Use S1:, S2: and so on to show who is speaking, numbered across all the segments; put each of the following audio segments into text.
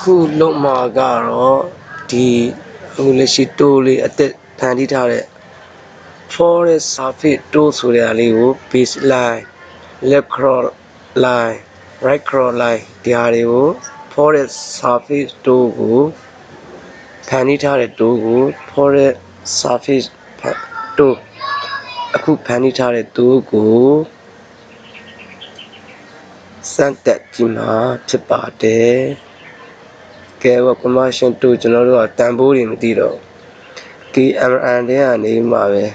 S1: ခုလုံးမှာကတော့ဒီအခုလက်ရှိတိုးလေးအသက်ဖန်တီးထားတဲ့ forest surface တိုးဆိုတဲ့အားလေးကို baseline left crawl line right crawl line ဒီဟာတွေကို forest surface တိုးကိုဖန်တီးထားတဲ့တိုးကို forest surface တိုးအခုဖန်တီးထားတဲ့တိုးကိုစမ်းတက်ကြည့်မှာဖြစ်ပါတယ်ကဲတော့ commercial တို့ကျွန်တော်တို့ကတန်ဖိုးတွေမသိတော့ KMN တဲ့ကနေမှာပဲ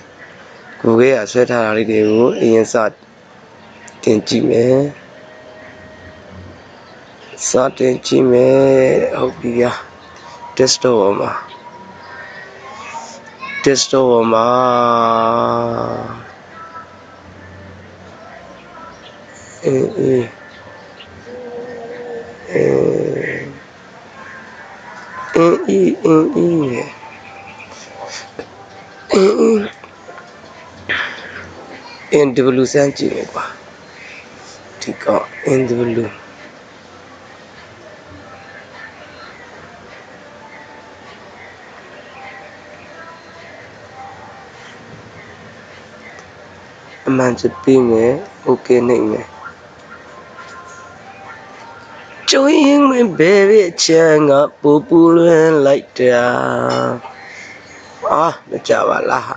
S1: Google ကဆွဲထားတာလေးတွေကိုအရင်စတင်ကြည့်မယ်စတင်ကြည့်မယ်ဟုတ်ပြီဗျာ desktop မှာNW စမ်းကြည့်မယ်ကွာဒီက NW အမှန်ချပေးမယ် okay နိုင်မယ်ကျိုးရင်မဘဲပဲချမ်းကပူပူလွင်လိုက်တာမကြပါလား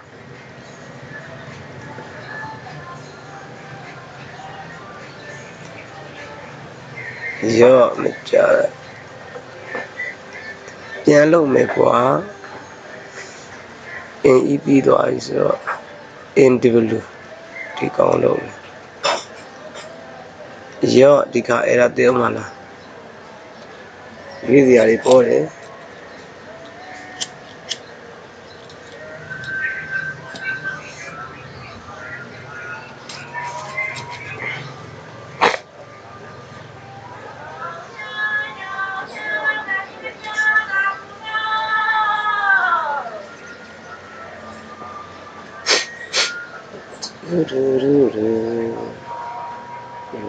S1: ရော့မကြပြန်လုပ်မယ်ကွာ NEP သွားပြီဆိုတော့ NW ဒီကောင်လုပ်မယ်ရော့ဒီကအဲ့ဒါတဲမှာလားရေးစရာတွေပေါ်တယ်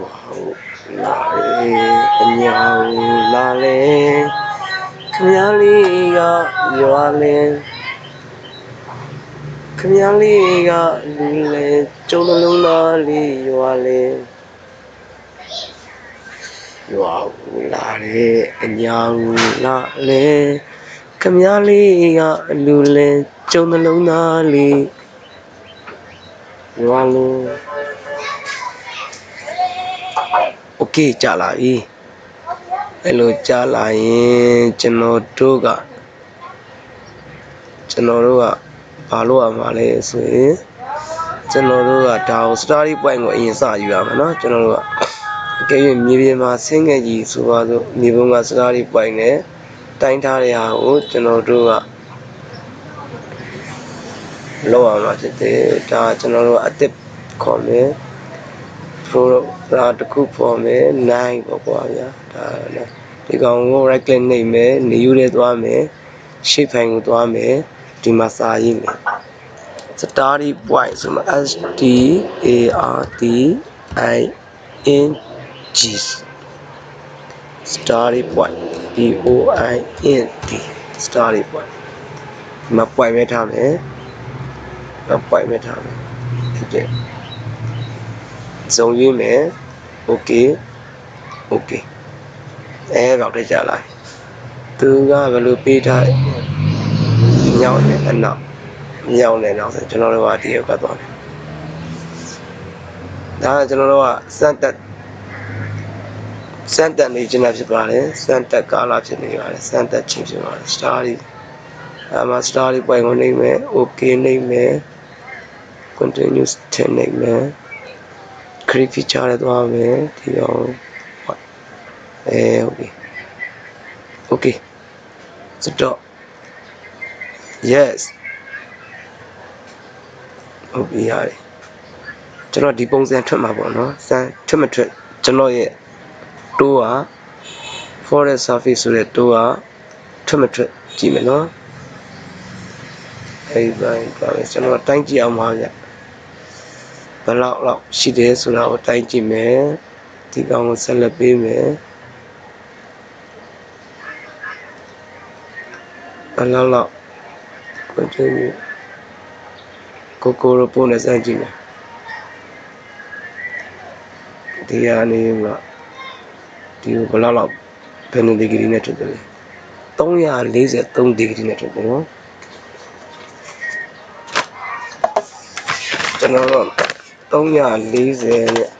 S1: ဝါလာအညာလာလေခမည်းလေးကရွာလေခမည်းလေးကလူလေကျုံလုံးသားလေးရွာလေရွာလာလေအညာလာလေခမည်းလေးကလူလေကျုံလုံးသားလေးရွာလေโอเคကြာလာပြီအဲ့လိုကြာလာရင်ကျွန်တော်တို့ကဘာလို့ရမှာလဲဆိုရင်ကျွန်တော်တို့ကဒါကို study point ကိုအရင်စယူရမှာเนาะကျွန်တော်တို့ကအကယ်၍မြေပြင်မှာဆင်းခဲ့ကြီးဆိုပါစို့မြေပုံက study point နဲ့တိုင်းထားတဲ့ဟာကိုကျွန်တော်တို့ကလောက်အောင်မှာဖြစ်တယ်ဒါကျွန်တော်တို့အသစ်ခေါ်မယ်တစ်ခုပေါ်မယ်9ပေါ့ကွာဗျာဒါနဲ့ဒီကောင်ကို right click နှိပ်မယ် new ထဲသွားမယ် shape file ကိုသွားမယ်ဒီမှာစာရေးမယ် study point ဆိုမှာ STARTING study point POINT study point ဒီမှာ point ပဲထားမယ်point ပဲထားမယ်ဖြစ်တယ်ဇုံရေးမယ် okay တော့တက်ကြလာသူကဘယ်လိုပေးထားညောင်းနဲ့အနောက်ညောင်းနဲ့နောက်ဆိုကျွန်တော်တို့ကဒီရောကသွားမယ်ဒါကကျွန်တော်တို့ကစမ်းတက်နေခြင်းဖြစ်ပါတယ်စမ်းတက်ကာလဖြစ်နေပါတယ်စမ်းတက်ခြင်းဖြစ်ပါတယ် study study point ကိုနှိပ်မယ် okay နှိပ်မယ် continuous ထည့်နှိပ်မယ် create feature နဲ့သွားမယ်ဒီအောင်ဟုတ်ပြီ okay stop yes ဟုတ်ပြီရတယ်ကျွန်တော်ဒီပုံစံထွက်မှာပေါ့နော်စမ်းထွက်မထွက်ကျွန်တော်ရဲ့တိုးက forest surface ဆိုတဲ့တိုးကထွက်မထွက်ကြည့်မယ်နော်အဲ့ပိုင်းပါပဲကျွန်တော်တိုင်းကြည့်အောင်ပါဗျဘယ်လောက်ရှိတယ်ဆိုတာကိုတိုင်းကြည့်မယ်ဒီကောင်ကိုဆက်လက်ပေးမယ် lot continue ကိုရပို့နဲ့စမ်းကြည့်မယ်ဒီကနေမှာဒီကိုဘယ်လောက်ဘယ်နှစ်ဒီဂရီနဲ့ထွက်တယ်လဲ343ဒီဂရီနဲ့ထွက်တယ်နော်ကျွန်တော်တို့340နဲ့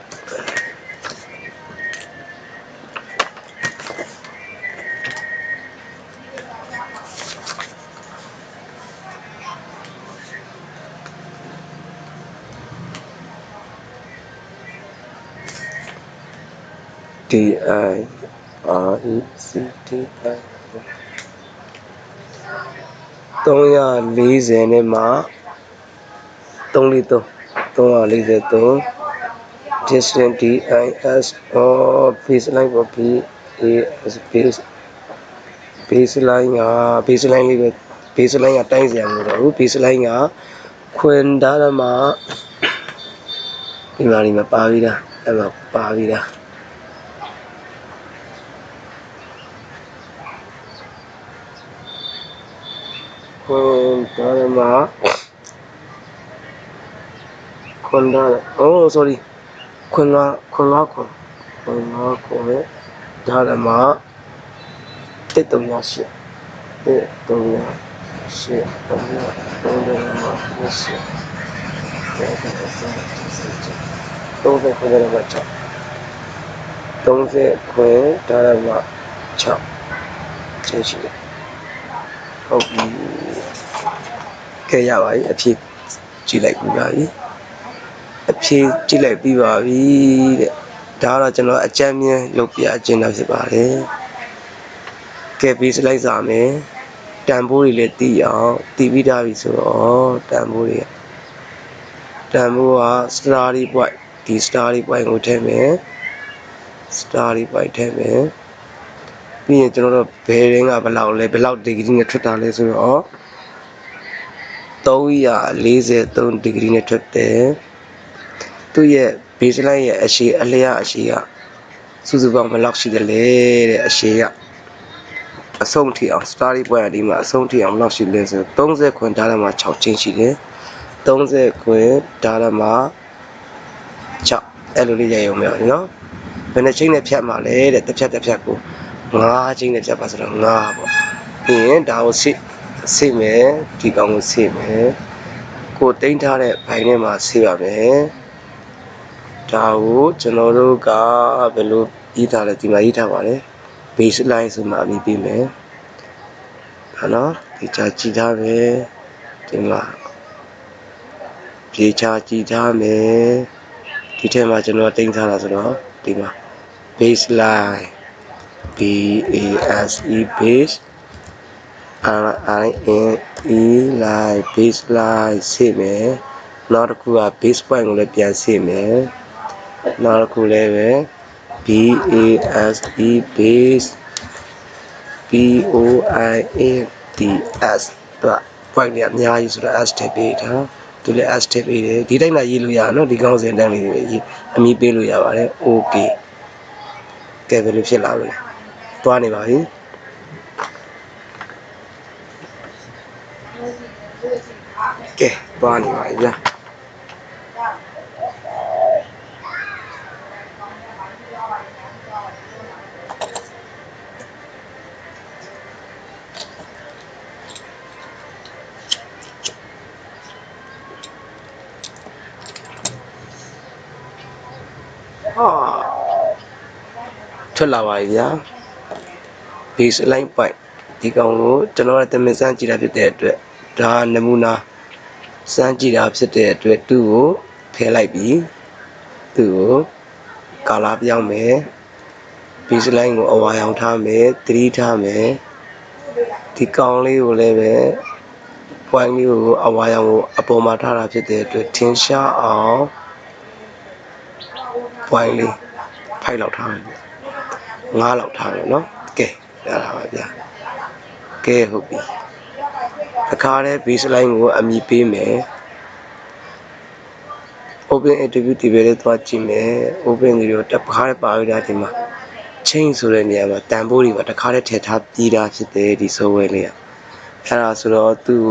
S1: DIRECTI 340နဲ့မှာ343 distance DIS baseline ပေါ့ BAS baseline က baseline လေးပဲ baseline ကတိုင်းစရာမလိုတော့ဘူး baseline ကခွင်ဒါရမှာဒီမှာပါပြီးသားအဲ့မှာပါပြီးသားခွင်ဒါရမှာခွင်ဒါ sorry ခွင်လားနဲ့ဒါရမှာ13830ခွင်ဒါရမှာ6ချင်းရှိတယ်ဟုတ်ပြီကဲရပါပြီအဖြစ်ကြည့်လိုက်ပြီးပါပြီအဖြစ်ကြည့်လိုက်ပြီးပါပြီတဲ့ဒါကတော့ကျွန်တော်အကြမ်းမြင်လုပ်ပြအကျဉ်းတာဖြစ်ပါတယ်ကဲပြီးစလိုက်စာမယ်တန်ဖိုးတွေလည်းသိအောင်သိပြီးသားပြီဆိုတော့တန်ဖိုးက study point ဒီ study point ကိုထည့်မယ် study point ထည့်မယ်ပြီးရင်ကျွန်တော်တို့ဘယ်ရင်းကဘယ်လောက်ဒီဂရီနဲ့ထွက်တာလဲဆိုတော့343ဒီဂရီနဲ့ထွက်တယ်သူ့ရဲ့ baseline ရဲ့အရှည်အလျားအရှည်ကစုစုပေါင်းဘယ်လောက်ရှိတယ်လဲတဲ့အရှည်ကအဆုံးထိအောင် study point ဒီမှာအဆုံးထိအောင်ဘယ်လောက်ရှိလဲဆိုတော့30ခွင်ဒါရမှာ6ချင်းရှိတယ်30ခွင်ဒါရမှာ6အဲ့လိုလေးရရုံပဲနော်ဘယ်နှချင်းနဲ့ဖြတ်မှာလဲတဲ့တစ်ဖြတ်ကို5ချင်းနဲ့ဖြတ်ပါဆိုတော့5ပေါ့ပြီးရင်ဒါကိုစိမယ်ဒီကောင်ကိုစိမယ်ကိုတင်ထားတဲ့ဘိုင်ထဲမှာစိရမယ်ဒါကိုကျွန်တော်တို့ကဘယ်လိုရေးထားလဲဒီမှာရေးထားပါတယ် baseline ဆိုမှအပြီးပြီးမယ်ဟာနော်ဒီချာကြည့်ထားမယ်ဒီမှာပြေချာကြည့်ထားမယ်ဒီထဲမှာကျွန်တော်တင်ထားတာဆိုတော့ဒီမှာ baseline BASE base line baseline စိမယ်နောက်တစ်ခုက base point ကိုလည်းပြန်စိမယ်နောက်တစ်ခုလည်းပဲ BASE base POINTS တော့ point เนี่ยအများကြီးဆိုတော့ S ထည့်ပေးထားသူလည်း S ထည့်ပေးတယ်ဒီတိုင်းမှာရေးလို့ရအောင်နော်ဒီကောင်းစဉ်တန်းလေးတွေရေးအမီပေးလို့ရပါတယ် okay ကဲဘယ်လိုဖြစ်လာမလဲတွားနေပါပြီကဲတွားနေပါပြီဗျာထွက်လာပါပြီဗျာ baseline point ဒီကောင်ကိုကျွန်တော်ကတမင်စမ်းကြည့်တာဖြစ်တဲ့အတွက်ဒါနမူနာစမ်းကြည့်တာဖြစ်တဲ့အတွက်သူ့ကိုဖယ်လိုက်ပြီးသူ့ကိုကာလာပြောင်းမယ် baseline ကိုအဝါရောင်ထားမယ်3ထားမယ်ဒီကောင်လေးကိုလည်းပဲ point လေးကိုအဝါရောင်ကိုအပေါ်မှာထားတာဖြစ်တဲ့အတွက်ထင်ရှားအောင် point လေး5လောက်ထားမယ်5လောက်ထားမယ်နော်ကဲရတာပါဗျာကဲဟုတ်ပြီအခါတဲ့ baseline ကိုအမည်ပေးမယ် open attribute ဒီပဲလေးသွားကြည့်မယ် open တွေတော့တစ်ခါပါပြီးသားဒီမှာ change ဆိုတဲ့နေရာမှာတန်ဖိုးတွေပါတစ်ခါတည်းထည့်ထားပြီးသားဖြစ်တယ်ဒီ software လေးက အဲ့ဒါဆိုတော့သူ့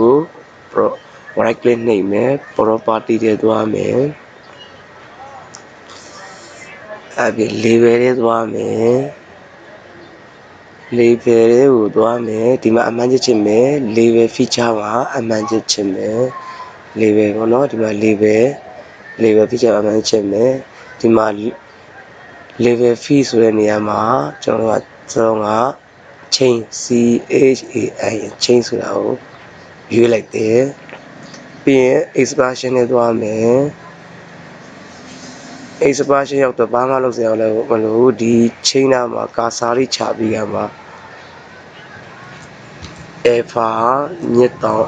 S1: ကို right click နှိပ်မယ် property တွေသွားမယ်အဲ့ပြီး label တွေသွားမယ် label တွေကိုသွားမယ်ဒီမှာအမှန်ချစ်မယ် label feature မှာအမှန်ချစ်မယ် label ပေါ့နော်ဒီမှာ label feature အမှန်ချစ်မယ်ဒီမှာ label fee ဆိုတဲ့နေရာမှာကျွန်တော်က chain chain ဆိုတာကိုရွေးလိုက်တယ်ပြီးရင် expression နဲ့သွားမယ် expression ရောက်တော့ဘာမှလုပ်စရာမလိုဒီ chain နာမှာကာစာလေးချပြီးရမှာ alpha ညစ်တောင်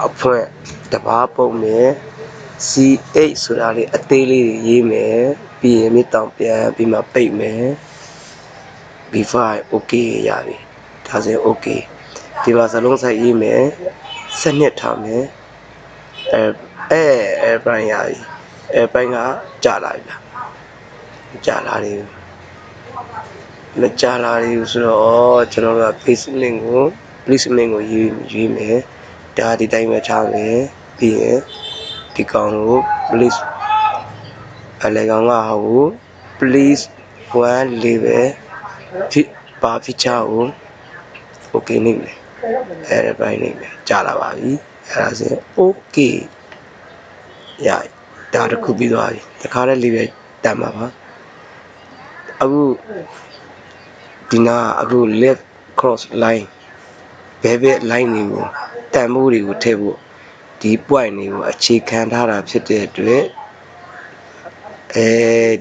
S1: အဖွင့်တဘာပုံမယ် ch ဆိုတာလေးအသေးလေးရေးမယ်ပြီးရင်မြစ်တောင်ပြန်ပြီးမှပိတ်မယ် b5 okay ရပြီဒါဆိုရင် okay ဒီမှာစလုံးစိုက်ရေးမယ်စနစ်ထားမယ်ပိုင်းရပြီပိုင်းကကြာလာပြီလားကြာလာတယ်မကြာလာဘူးဆိုတော့ကျွန်တော်တို့က please link ကိုရွေးမယ်ဒါဒီတိုင်းပဲထားမယ်ပြီးရင်ဒီကောင်ကို please အလဲကောင်ကဟို please one level ပါ feature ကို okay နေမယ်အဲ့ဒါပိုင်းနေမယ်ကြာလာပါပြီအဲ့ဒါဆို okay ရဒါတစ်ခုပြီးသွားပြီတခါတည်း level တတ်မှာပါအခုဒီနာအခု left cross line ဘဲဘဲ line တွေကိုတန်ဖိုးတွေကိုထည့်ဖို့ဒီ point တွေကိုအခြေခံထားတာဖြစ်တဲ့အတွက်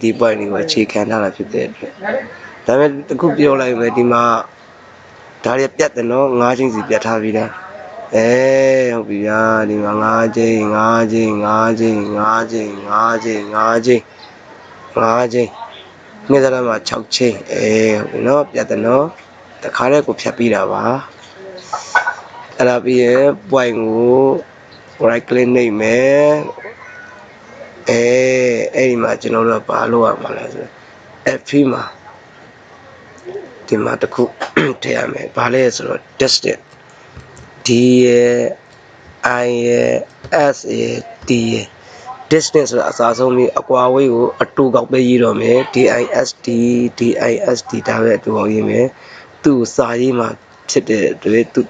S1: ဒီ point တွေကိုအခြေခံထားတာဖြစ်တဲ့အတွက်ဒါပေမဲ့တခုပြောလိုက်မယ်ဒီမှာဒါတွေပြတ်တယ်နော်5ချင်းစီပြတ်ထားပြီးသားဟုတ်ပြီဗျာဒီမှာ5ချင်းနေ့စားမှာ6ချင်းဟုတ်နော်ပြတ်တယ်နော်တခါတည်းကိုဖြတ်ပြီးတာပါအဲ့ဒါပြီးရင် point ကို right click နှိပ်မယ်အဲ့ဒီမှာကျွန်တော်တို့ကဘာလုပ်ရမှာလဲဆို F မှာဒီမှာတစ်ခုထည့်ရမယ်ဘာလဲဆိုတော့ distance D ရယ် I ရယ် S ရယ် D ရယ် distance ဆိုတာအစားဆုံးပြီးအကွာဝေးကိုအတူကောက်ပဲရေးတော့မယ် DISD ဒါပဲအတူကောက်ရေးမယ်သူ့စာရေးမှာဖြစ်တဲ့အတွက်သူ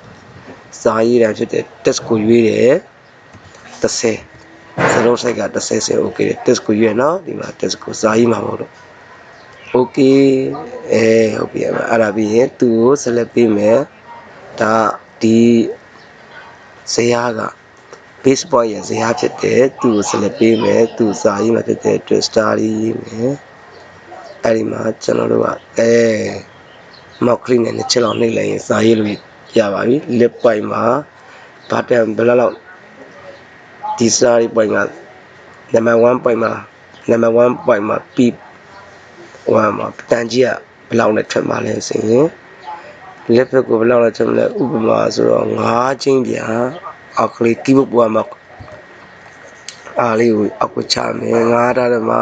S1: စာရေးတာဖြစ်တဲ့ test ကိုရွေးတယ်30စလုံးဆိုင်က30ဆို okay test ကိုရွေးနော်ဒီမှာ test ကိုစာရေးမှာမဟုတ်တော့ okay ဟုတ်ပြီအဲ့ဒါပြီးရင်သူ့ကို select ပေးမယ်ဒါဒီဇယားက base point ရဲ့ဇယားဖြစ်တယ်သူ့ကို select ပေးမယ်သူ့စာရေးမှာဖြစ်တဲ့အတွက် star ရေးမယ်အဲ့ဒီမှာကျွန်တော်တို့ကမောက်ကလေးနဲ့နှစ်ချက်လောက်နှိပ်လိုက်ရင်စာရေးလို့ရပါပြီ lip point မှာ button ဘယ်လောက်ဒီ star point က number 1 point မှာ p 1မှာတန်ကြီးကဘယ်လောက်နဲ့ထွက်မှာလဲဆိုရင် left ကိုဘယ်လောက်နဲ့ထွက်မလဲဥပမာဆိုတော့5ချင်းပြအောက်ကလေး keyboard ပေါ်မှာအားလေးကိုအောက်ကိုချမယ်9ထားတယ်မှာ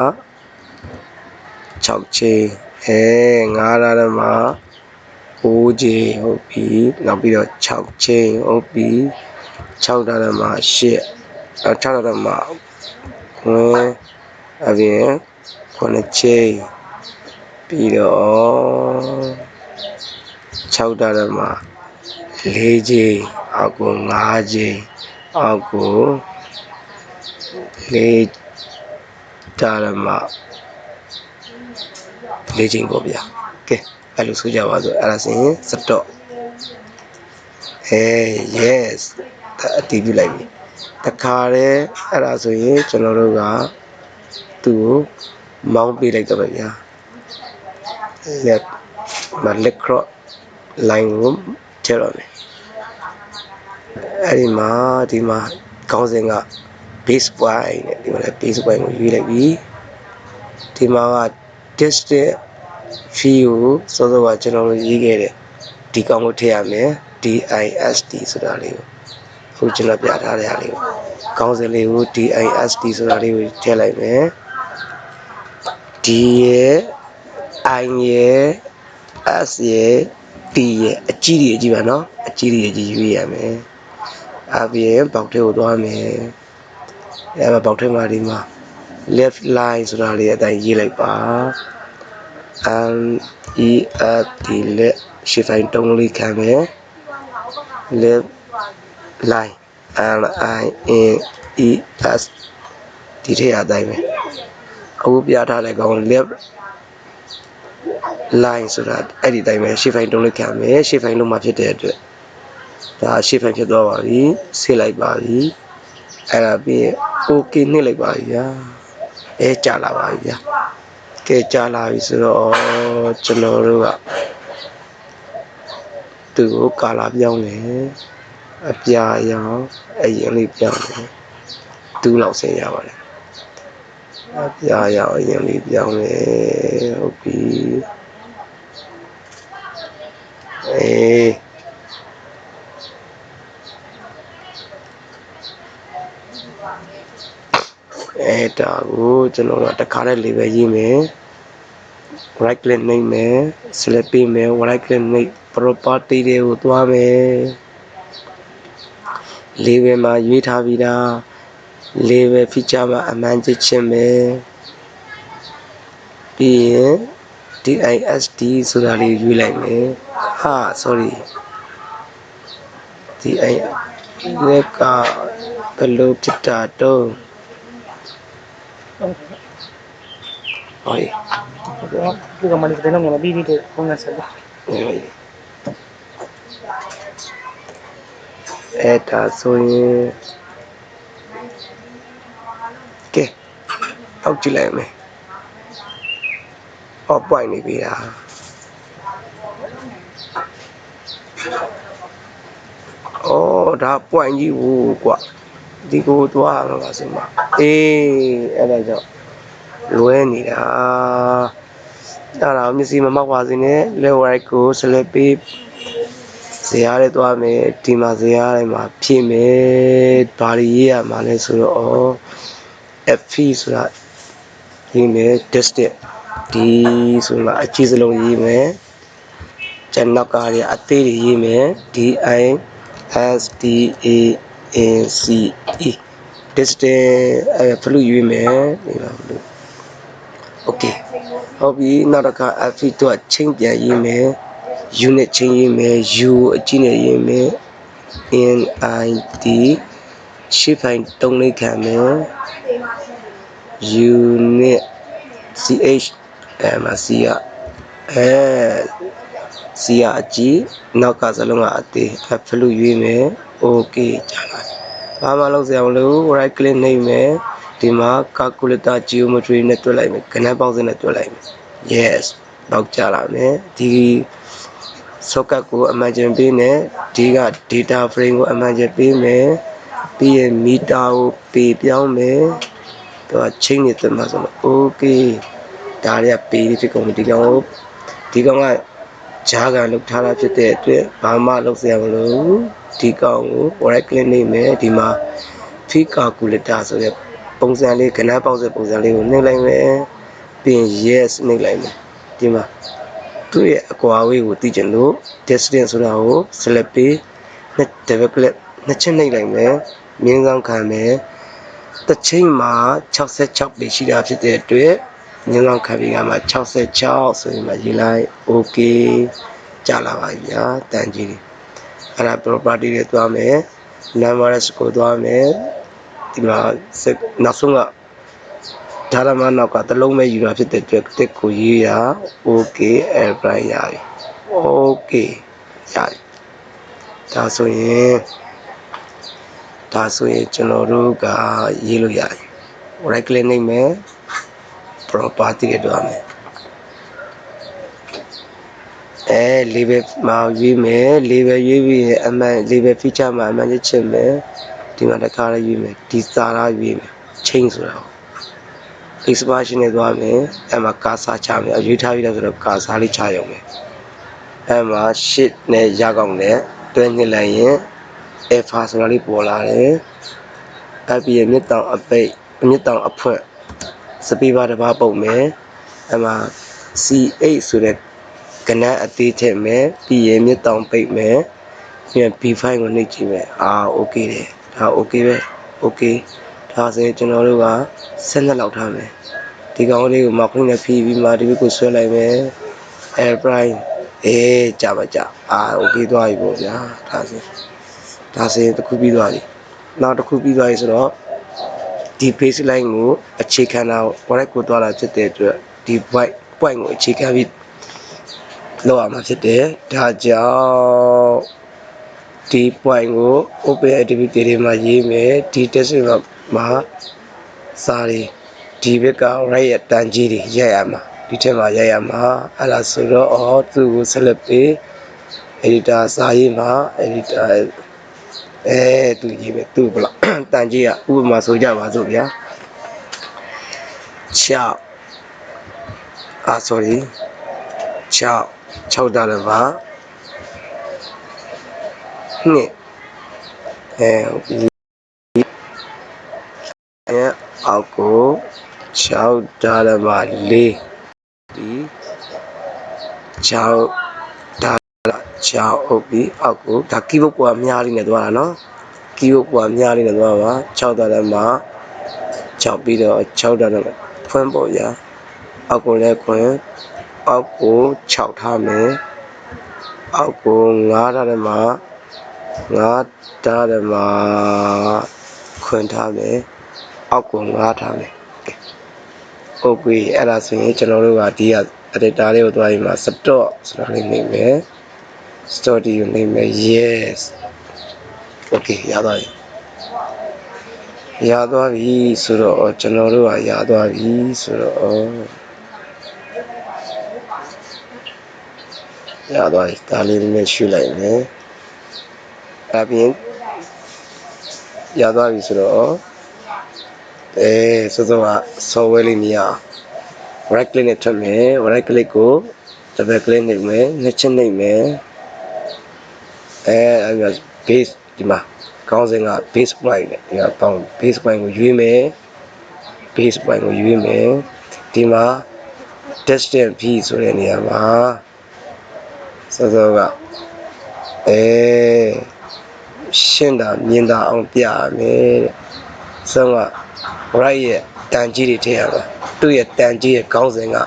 S1: 6ချင်း9ထားတယ်မှာ9ချင်းဟုတ်ပြီနောက်ပြီးတော့6ချင်းဟုတ်ပြီ6ထားတယ်မှာ8 6ထားတယ်မှာအပြင်9ချင်းပြီးတော့6ထားတယ်မှာ4ချင်းအောက်ကို5ချင်းအောက်ကို4ထားတယ်မှာ4ချင်းပေါ့ဗျာကဲအဲ့လိုဆိုကြပါစို့အဲ့ဒါဆိုရင်စတော့yes အတည်ပြုလိုက်ပြီတခါတည်းအဲ့ဒါဆိုရင်ကျွန်တော်တို့ကသူ့ကိုမောင်းပေးလိုက်တော့ဗျာ left cross line ကိုထည့်တော့မယ်အဲ့ဒီမှာခေါင်းစဉ်က base point နဲ့ဒီမှာလည်း base point ကိုရွေးလိုက်ပြီဒီမှာက distance fee ကိုစောစောကကျွန်တော်တို့ရေးခဲ့တဲ့ဒီကောင်ကိုထည့်ရမယ် DISD ဆိုတာလေးကိုအခုကျွန်တော်ပြထားတဲ့အားလေးကိုခေါင်းစဉ်လေးကို DISD ဆိုတာလေးကိုထည့်လိုက်မယ် D ရယ် I ရယ် S ရယ် P ရဲ့အကြီးကြီးပါနော်အကြီးကြီးရွေးရမယ်အပြင်ပေါက်ထဲကိုသွားမယ်အဲ့မှာပေါက်ထဲမှာဒီမှာ left line ဆိုတာလေးအတိုင်းရေးလိုက်ပါ LEFT လက်ရှေ့ပိုင်းတုံးလေးခံမယ် left line LINES ဒီထည့်အတိုင်းပဲအခုပြထားတဲ့ကောင် left line ဆိုတာအဲ့ဒီတိုင်းပဲရှေ့ပိုင်းတုံးလေးခံမယ်ရှေ့ပိုင်းလုံးမှာဖြစ်တဲ့အတွက်ဒါရှေ့ပိုင်းဖြစ်သွားပါပြီဆေးလိုက်ပါပြီအဲ့ဒါပြီး OK နှိပ်လိုက်ပါပြီဗျာအဲကြာလာပါပြီဗျာကဲကြာလာပြီဆိုတော့ကျွန်တော်တို့ကသူ့ကိုကာလာပြောင်းတယ်အပြာရောင်အရင်လေးပြောင်းတယ်တူးလောက်ဆင်ရပါတယ်အပြာရောင်အရင်လေးပြောင်းတယ်ဟုတ်ပြီအဲ့ဒါကိုကျွန်တော်တို့တခါတည်းလေးပဲရေးမယ် right click နှိပ်မယ် select ပေးမယ် right click နှိပ် property တွေကိုသွားမယ် label မှာရွေးထားပြီးသား label feature မှာအမှန်ချင်မယ်ပြီးရင် DISD ဆိုတာလေးရွေးလိုက်မယ်ဟာ sorry DI လက်ကဘယ်လိုဖြစ်တာတော့ဟုတ်
S2: ဒီကမှလည်းကျွန်တော်ကပြီးပြီးပုံစံဆက်တယ်
S1: အဲ့ဒါဆိုရင်ကဲအောက်ကြည့်လိုက်မယ်အော်ပွိုင်နေပြီလားအော်ဒါပွိုင်ကြီးဟိုကွာဒီကိုသွားမှာပါစမအေးအဲ့ဒါကြောင့်လွဲနေတာအဲ့ဒါမျက်စိမမောက်ပါစေနဲ့ left right ကို select ပေးဇရာတွေသွားမယ်ဒီမှာဇရာတွေမှာဖြည့်မယ်ဘာတွေရေးရမှာလဲဆိုတော့ F ဆိုတာရေးမယ် distance ဒီဆိုတာအကြီးစလုံးရေးမယ်ကျန်နောက်ကတွေအသေးတွေရေးမယ် DISTANCE distance အဲ့ဖလူရွေးမယ်ဒီမှာဖလူ okay ဟုတ်ပြီနောက်တစ်ခါ F တော့ချင်းပြန်ရေးမယ် unit ချင်းရေးမယ် U အကြီးနဲ့ရေးမယ် NIT ရှေ့ပိုင်းတုံးလေးခံမယ် unit CH အဲ့မှာ C ရC ရအကြီးနောက်ကစလုံးကအသေး F လူရွေးမယ် okay ကြာလာဘာမှလုပ်စရာမလို right click နှိပ်မယ်ဒီမှာ calculator geometry နဲ့တွက်လိုက်မယ်ကဏ္ဍပေါင်းစနဲ့တွက်လိုက်မယ် yes တော့ကြာလာမယ်ဒီ socket ကိုအမှန်ကျင်ပေးမယ်ဒီက data frame ကိုအမှန်ကျင်ပေးမယ်ပြီးရင် meter ကိုပေပြောင်းမယ်သူကချိန်နေတယ်မှာဆိုတော့ okay ဒါတွေကပေလေးဖြစ်ကုန်ပြီဒီကောင်ကဂျာကန်လောက်ထားတာဖြစ်တဲ့အတွက်ဘာမှလုပ်စရာမလိုဒီကောင်ကို right click နှိပ်မယ်ဒီမှာ fee calculator ဆိုတဲ့ပုံစံလေးကဏ္ဍပေါက်တဲ့ပုံစံလေးကိုနှိပ်လိုက်မယ်ပြီးရင် yes နှိပ်လိုက်မယ်ဒီမှာသူ့ရဲ့အကွာအဝေးကိုသိချင်လို့ distance ဆိုတာကို select ပေး double click နှစ်ချက်နှိပ်လိုက်မယ်မြင်းဆောင်ခံမယ်တစ်ချိန်မှာ66ပေရှိတာဖြစ်တဲ့အတွက်မြင်းဆောင်ခံပြီးကမှ66ဆိုရင်မှရေးလိုက် okay ကြာလာပါပြီညာတန်ကြီးအဲ့ဒါ property တွေသွားမယ် numbers ကိုသွားမယ်ဒီမှာနောက်ဆုံးကဒါရမနောက်ကတလုံးပဲယူတာဖြစ်တဲ့အတွက်တစ်ကိုရေးရ okay apply ရပြီ okay ရပြီဒါဆိုရင်ကျွန်တော်တို့ကရေးလို့ရတယ် right click နှိပ်မယ် property တွေတွားမယ်label မှာရွေးမယ် label ရွေးပြီးအမှန် label feature မှာအမှန်ချစ်မယ်ဒီမှာတစ်ခါလေးရွေးမယ်ဒီစာသားရွေးမယ် change ဆိုတာ expression နဲ့သွားမယ်အဲ့မှာကာစာချမယ်ရွေးထားပြီးတော့ဆိုတော့ကာစာလေးချရုံပဲအဲ့မှာ shift နဲ့ရကောင်းတယ်တွဲညှစ်လိုက်ရင် alpha ဆိုတာလေးပေါ်လာတယ်အဲ့ပြီးမြစ်တောင်အဖွင့်စပီးပါတစ်ပါးပုတ်မယ်အဲ့မှာ C8 ဆိုတဲ့ ကနန်းအသေးထည့်မယ်ပြီးရင်မြစ်တောင်ပိတ်မယ်ပြန် B5 ကိုနှိပ်ကြည့်မယ်โอเคတယ်ဒါโอเคပဲโอเคဒါဆိုရင်ကျွန်တော်တို့က12လောက်ထားမယ်ဒီကောင်လေးကိုမောက်ခွင်းနဲ့ဖြီးပြီးမှဒီဘက်ကိုဆွဲလိုက်မယ် air prime ကြာပါကြာโอเคသွားပြီပေါ့ဗျာဒါဆိုရင်တစ်ခုပြီးသွားပြီနောက်တစ်ခုပြီးသွားပြီဆိုတော့ဒီ baseline ကိုအခြေခံတာ correct ကိုသွားတာဖြစ်တဲ့အတွက်ဒီ point ကိုအခြေခံပြီးလောက်ရမှာဖြစ်တယ်ဒါကြောင့်ဒီ point ကို open activity တွေမှာရေးမယ်ဒီ test မှာစာတွေဒီဘက်က right ရဲ့တန်ကြီးတွေရိုက်ရမှာဒီထက်မှာရိုက်ရမှာအဲ့ဒါဆိုတော့သူ့ကိုဆက်လက်ပေး editor စာရေးမှာ editor သူရေးမယ်သူ့ဘလောက်တန်ကြီးကဥပမာဆိုကြပါစို့ဗျာ6 sorry 6တာလည်းပါနှစ်ဟုတ်ပြီအောက်ကို6တာလည်းပါ4ဒီ6တာ6ဟုတ်ပြီအောက်ကိုဒါ keyboard ကများလေးနဲ့သွားတာနော် keyboard ကများလေးနဲ့သွားပါ6တာလည်းပါ6ပြီးတော့6တာလည်းခွန်းပေါ့ဗျာအောက်ကိုလည်းခွန်းအောက်ကို6ထားမယ်အောက်ကို9ထားတယ်မှာ9ထားတယ်မှာခွန်းထားမယ်အောက်ကို9ထားမယ်โอเคအဲ့ဒါဆိုရင်ကျွန်တော်တို့ကဒီက editor လေးကိုသွားပြီးမှ stop ဆိုတာလေးနေမယ် stop ဒီကိုနေမယ် yes okay ရသွားပြီဆိုတော့ကျွန်တော်တို့ကရသွားပြီဆိုတော့ရသွားပြီဒါလေးနဲ့ရှုလိုက်မယ်အဲ့ပြင်ရသွားပြီဆိုတော့စောစောက software လေးမြင်အောင် right click နဲ့ထွက်မယ် right click ကို double click နှိပ်မယ်နှစ်ချက်နှိပ်မယ်အဲ့ဒါ base ဒီမှာခေါင်းစဉ်က base point နဲ့ဒီကပေါင်း base point ကိုရွေးမယ် base point ကိုရွေးမယ်ဒီမှာ distance v ဆိုတဲ့နေရာမှာစောစောကရှင်းတာမြင်တာအောင်ပြရမယ်တဲ့ဆုံးက right ရဲ့တန်ကြီးတွေထည့်ရမှာသူ့ရဲ့တန်ကြီးရဲ့ခေါင်းစဉ်က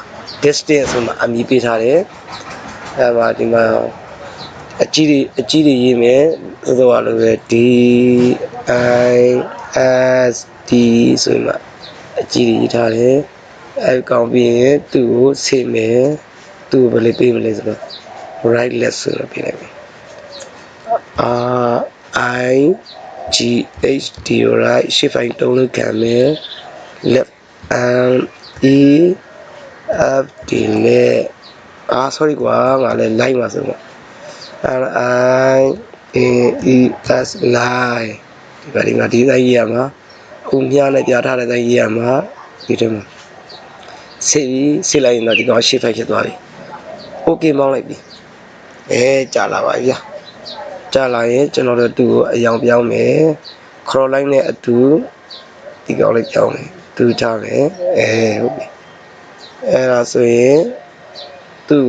S1: distance ဆိုမှအမည်ပေးထားတယ်အဲ့မှာဒီမှာအကြီးတွေရေးမယ်သို့တော်လည်းပဲ D I S D ဆိုမှအကြီးတွေရေးထားတယ်အဲ့ကောင်းပြီးရင်သူ့ကိုဆေ့မယ်သူ့ကိုဘယ်လိုပေးမလဲဆိုတော့ right left ဆိုတော့ပေးလိုက်မယ်I G H D right ရှေ့ပိုင်းတုံးလို့ခံမယ် left E F D နဲ့sorry ကွာငါလည်း line ပါဆိုတော့ I A E S line ဒီမှာဒီတိုင်းရေးရမှာအခုမြားနဲ့ပြထားတဲ့တိုင်းရေးရမှာဒီထဲမှာဆေးလိုက်ရင်တော့ဒီကောင်ရှေ့ဖိုက်ဖြစ်သွားပြီ okay မောင်းလိုက်ပြီကြာလာပါပြီဗျာကြာလာရင်ကျွန်တော်တို့သူ့ကိုအယောင်ပြောင်းမယ် cross line နဲ့အတူဒီကောင်လေးပြောင်းမယ်သူ့ထားမယ်ဟုတ်ပြီအဲ့ဒါဆိုရင်သူ့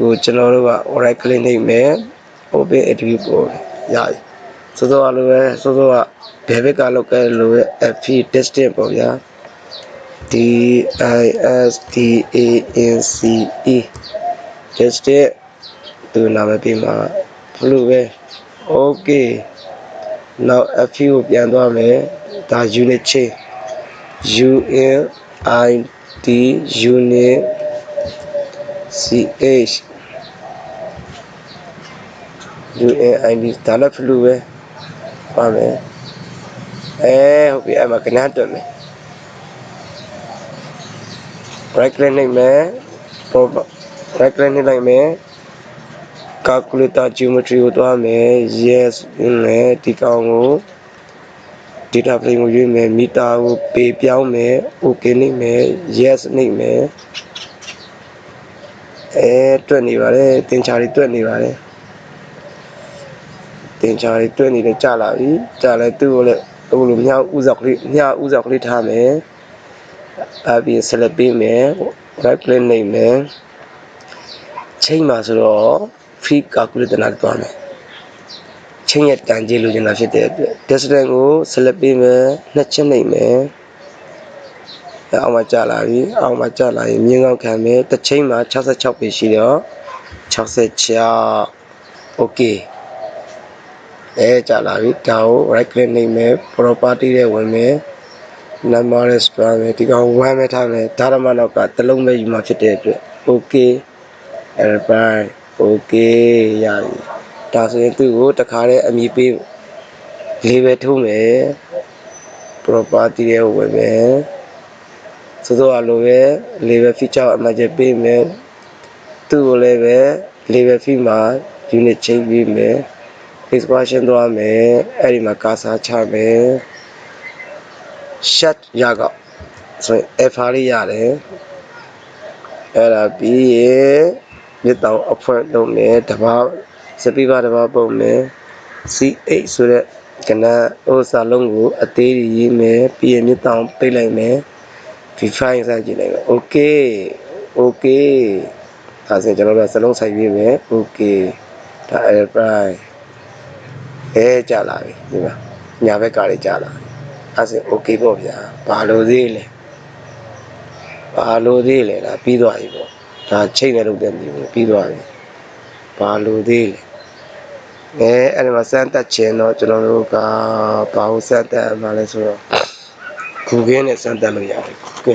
S1: ကိုကျွန်တော်တို့က right click နှိပ်မယ် open attribute ပေါ်ရပြီစောစောကလိုပဲစောစောကဘယ်ဘက်ကလောက်ကဲလိုပဲ f distance ပေါ့ဗျာ D I S T A N C E distance သူနာမည်ပေးမှာဘလို့ပဲ okay now f ကိုပြန်သွားမယ်ဒါ unit change U N I D unit C H U N I D ဒါလည်းဘလို့ပဲပါမယ်ဟုတ်ပြီအဲ့မှာကနန်းတက်မယ် right click နှိပ်မယ် right click နှိပ်လိုက်မယ် calculator geometry ကိုသွားမယ် yes နဲ့ဒီကောင်ကို data frame ကိုရွေးမယ်မီတာကိုပေပြောင်းမယ် okay နှိပ်မယ် yes နှိပ်မယ်တွက်နေပါတယ်တင်ချာတွေတွက်နေပါတယ်တင်ချာတွေတွက်နေတယ်ကြာလာပြီကြာလဲသူ့ကိုလည်းအခုလိုမြှောက်ဥစောက်ကလေးထားမယ်အပြင် select ပေးမယ် right click နှိပ်မယ်ချိန်မှာဆိုတော့ free calculator နဲ့တွားမယ်ချိန်ရဲ့တန်ကြီးလိုချင်တာဖြစ်တဲ့အတွက် distance ကို select ပေးမယ်နှစ်ချက်နှိပ်မယ်အောက်မှာကြာလာပြီအောက်မှာကြာလာရင်မြင်းကောင်းခံမယ်တစ်ချိန်မှာ66ပေရှိတော့66 okay ကြာလာပြီဒါကို right click နှိပ်မယ် property ထဲဝင်မယ် number နဲ့စပါမယ်ဒီကောင်1ပဲထားမယ်ဒါရမနောက်ကတစ်လုံးပဲယူမှာဖြစ်တဲ့အတွက် okay everybody okay ရပြီဒါဆိုရင်သူ့ကိုတခါတည်းအမည်ပေးလေးပဲထိုးမယ် property ထဲဝင်မယ်ဆိုတော့အလိုပဲ level feature အမှတ်ချက်ပေးမယ်သူ့ကိုလည်းပဲ level fee မှာ unit change ပေးမယ် expression သွားမယ်အဲ့ဒီမှာ cursor ချမယ် shut ရကောက်ဆိုရင် alpha လေးရတယ်အဲ့ဒါပြီးရင်မြစ်တောင်အဖွင့်လုပ်မယ်တပါစပီးပါတပါပုံမယ် C8 ဆိုတဲ့ကဏ္ဍဥစ္စာလုံးကိုအသေးကြီးရေးမယ်ပြီးရင်မြစ်တောင်ပိတ်လိုက်မယ် V5 စကြည့်လိုက်မယ် okay okay ဒါဆိုရင်ကျွန်တော်တို့စလုံးဆိုင်ရေးမယ် okay ဒါ alpha ကြာလာပြီဒီမှာညာဘက်ကလည်းကြာလာပြီအဲဆို okay ပေါ့ဗျာဘာလို့သေးလဲဘာလို့သေးလဲဒါပြီးသွားပြီပေါ့ဒါချိန်နဲ့လုပ်တဲ့မျိုးပြီးသွားပြီဘာလို့သေးလဲအဲ့ဒီမှာစမ်းတက်ခြင်းတော့ကျွန်တော်တို့ကဘာလို့စမ်းတက်မှာလဲဆိုတော့ Google နဲ့စမ်းတက်လို့ရတယ်ကဲ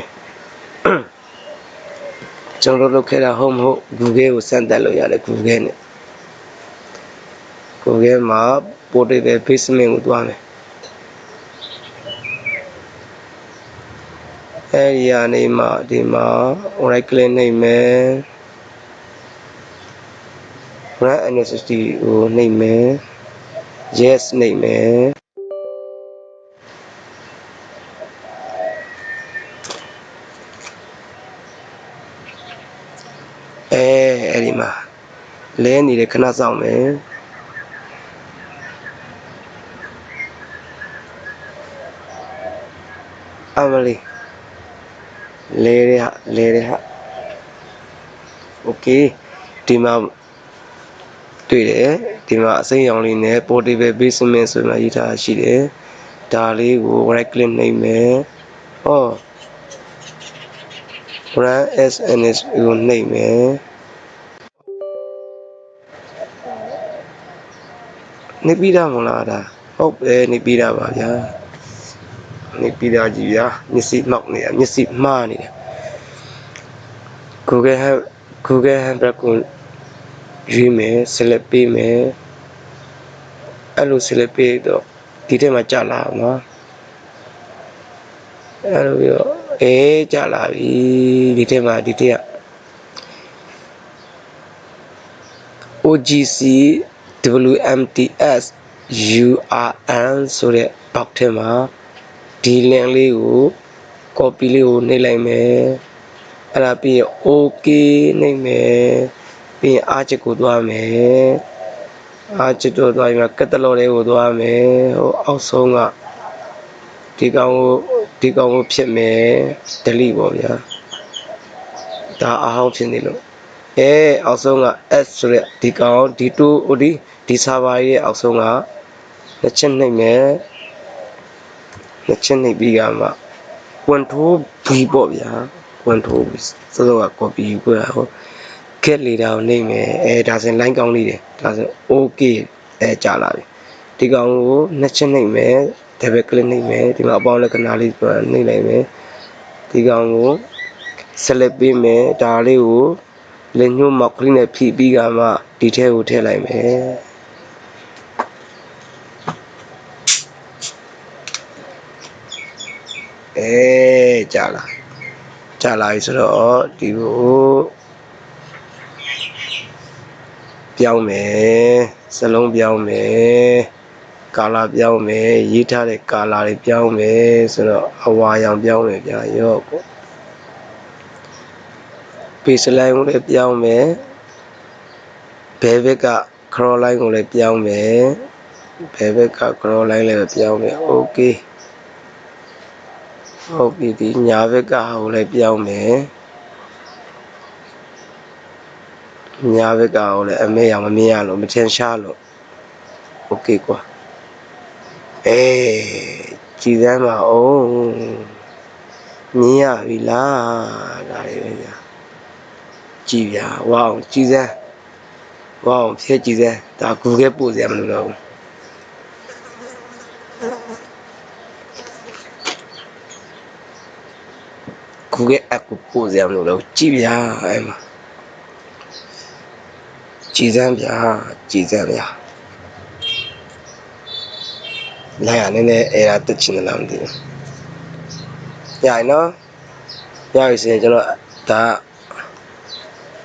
S1: ကျွန်တော်လုပ်ခဲ့တာဟုတ်မဟုတ် Google ကိုစမ်းတက်လို့ရတယ် Google နဲ့ Google မှာ portable basement ကိုတွားမယ်အဲ့ဒီအနေမှာဒီမှာ right click နှိပ်မယ် run necessity ကိုနှိပ်မယ် yes နှိပ်မယ်အဲ့ဒီမှာလဲနေတယ်ခဏစောင့်မယ်အမလီလဲရဟာ okay ဒီမှာတွေ့တယ်ဒီမှာအစိမ်းရောင်လေးနဲ့ portable basement ဆိုမှရေးထားရှိတယ်ဒါလေးကို right click နှိပ်မယ်ဟော run as ns ကိုနှိပ်မယ်နှိပ်ပြီးတာမလားဒါဟုတ်ပဲနှိပ်ပြီးတာပါဗျာနှိပ်ပြီးတာကြီးဗျာမျက်စိမှောက်နေတာမျက်စိမှားနေတာ Google Handbrake ကိုရွေးမယ် select ပေးမယ်အဲ့လို select ပေးတော့ဒီထဲမှာကြာလာမှာအဲ့လိုပြီးတော့ကြာလာပြီဒီထဲကOGC WMTS URL ဆိုတဲ့ box ထဲမှာဒီ link လေးကို copy လေးကိုနှိပ်လိုက်မယ်အဲ့ဒါပြီးရင် okay နှိပ်မယ်ပြီးရင်အားချစ်ကိုသွားမယ်အားချစ်တော့သွားရင်ကက်တလော့လေးကိုသွားမယ်ဟိုအောက်ဆုံးကဒီကောင်ကိုဖြစ်မယ် delete ပေါ့ဗျာဒါအဟောင်းဖြစ်နေလို့အောက်ဆုံးက S ဆိုတဲ့ဒီကောင်ဒီ server ရဲ့အောက်ဆုံးကနှစ်ချက်နှိပ်မယ်နှစ်ချက်နှိပ်ပြီးကမှ control V ပေါ့ဗျာ control V စောစောက copy ယူခဲ့တာဟော get leader ကိုနှိပ်မယ်ဒါဆိုရင် line ကောင်းလေးတယ်ဒါဆို okay ကြာလာပြီဒီကောင်ကိုနှစ်ချက်နှိပ်မယ် double click နှိပ်မယ်ဒီမှာအပေါင်းလက္ခဏာလေးနှိပ်လိုက်မယ်ဒီကောင်ကို select ပေးမယ်ဒါလေးကိုလက်ညှိုးမောက်ကလေးနဲ့ဖြည့်ပြီးကမှဒီထဲကိုထည့်လိုက်မယ်ကြာလာပြီဆိုတော့ဒီကိုပြောင်းမယ်စလုံးပြောင်းမယ်ကာလာပြောင်းမယ်ရေးထားတဲ့ကာလာတွေပြောင်းမယ်ဆိုတော့အဝါရောင်ပြောင်းမယ်ဗျာရော့ပေါ့page line ကိုလည်းပြောင်းမယ်ဘယ်ဘက်က cross line ကိုလည်းပြောင်းမယ်ဘယ်ဘက်က cross line လည်းပြောင်းမယ် okay ဟုတ်ပြီဒီညာဘက်ကဟာကိုလည်းပြောင်းမယ် ညာဘက်ကကိုလည်းအမေရောင်မမြင်ရလို့မထင်ရှားလို့โอเคကွာအေးကြည်စမ်းပါအောင်မြင်ရပြီလားဒါလေးပဲညာကြည်ပြဝအောင်ကြည်စမ်းဝအောင်ဖြဲကြည်စမ်းဒါကူခဲပို့စရာမလိုတော့ဘူးကူခဲအကူပို့စရာမလိုတော့ကြည်ပြအဲ့မှာကြည်စမ်းဗျာကြည်စမ်းဗျာလိုက်ရနည်းနည်းအဲ့ဒါတက်ချင်တယ်လားမသိဘူးရရင်နော်ရပြီစရင်ကျွန်တော်ဒါ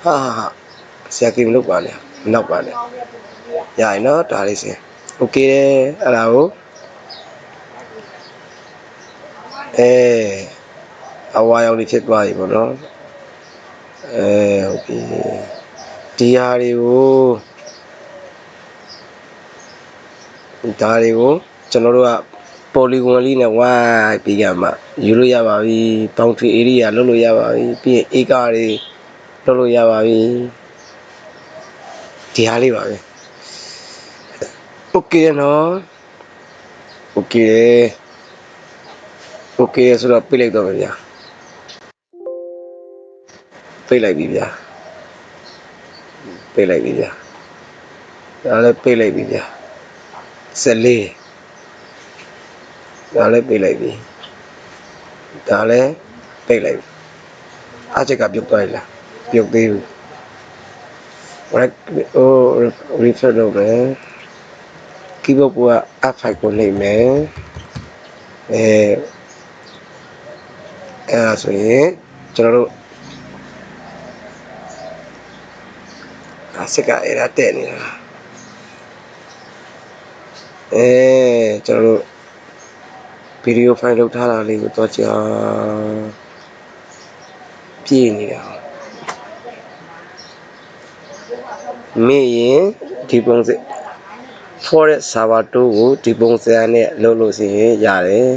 S1: ဟာဆရာကြီးမလုပ်ပါနဲ့မနောက်ပါနဲ့ရရင်နော်ဒါလေးစင်โอเคအဲ့ဒါကိုအဝါရောင်လေးဖြစ်သွားပြီပေါ့နော်ဟုတ်ပြီဒီဟာတွေကိုကျွန်တော်တို့ကပေါ်လီဂွန်လေးနဲ့ဝိုင်းပြီးကြမှာယူလို့ရပါပြီဘောင်ထရီဧရိယာလုပ်လို့ရပါပြီပြီးရင်ဧကတွေလုပ်လို့ရပါပြီဒီဟာလေးပါပဲโอเคနော်โอเคဆိုတော့ပြလိုက်တော့မယ်ဗျာပြလိုက်ပြီဗျာပြလိုက်ပြီဗျာဒါလည်းပြလိုက်ပြီဗျာ14ဒါလည်းပြလိုက်ပြီဒါလည်းပြလိုက်ပြီအားချက်ကပြုတ်သွားပြီလားပြုတ်သေးဘူး refer လုပ်မယ် keyboard က F5 ကိုနှိပ်မယ်အဲ့ဒါဆိုရင်ကျွန်တော်တို့စက်ကအဲ့ဒါတက်နေတာကျွန်တော်တို့ဗီဒီယိုဖိုင်လုပ်ထားတာလေးကိုတော့ကြာပြည့်နေတာမေ့ရင်ဒီပုံစံ forest server 2ကိုဒီပုံစံနဲ့လုပ်လို့ရှိရင်ရတယ်